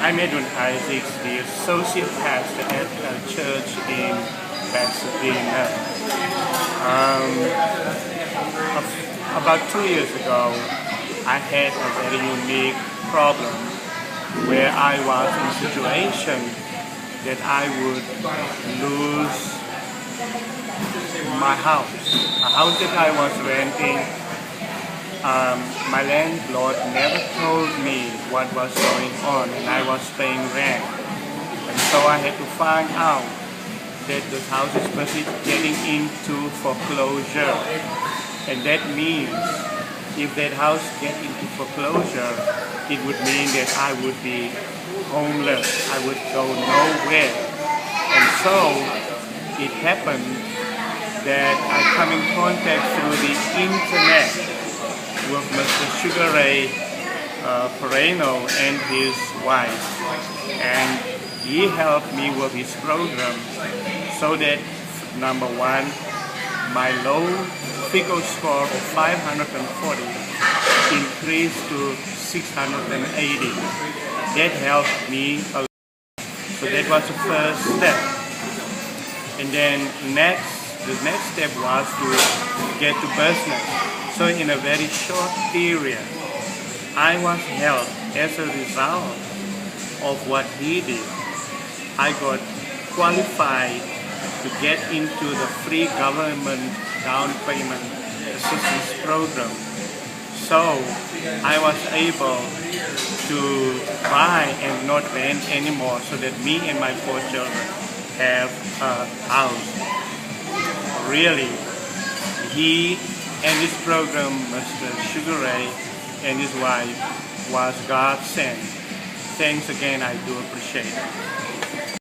I'm Edwin Isaacs, the associate pastor at a church in Pasadena. About 2 years ago, I had a very unique problem where I was in a situation that I would lose my house, a house that I was renting. My landlord never told me what was going on, and I was paying rent. And so I had to find out that the house is getting into foreclosure. And that means if that house gets into foreclosure, it would mean that I would be homeless. I would go nowhere. And so it happened that I come in contact through the internet with Mr. Sugar Ray Pereno and his wife, and he helped me with his program so that, number one, my low FICO score of 540 increased to 680. That helped me a lot. So that was the first step. And then the next step was to get to business. So in a very short period, I was helped as a result of what he did. I got qualified to get into the free government down payment assistance program. So I was able to buy and not rent anymore, so that me and my 4 children have a house. Really, he and his program, Mr. Sugar Ray and his wife, was God sent. Thanks again, I do appreciate it.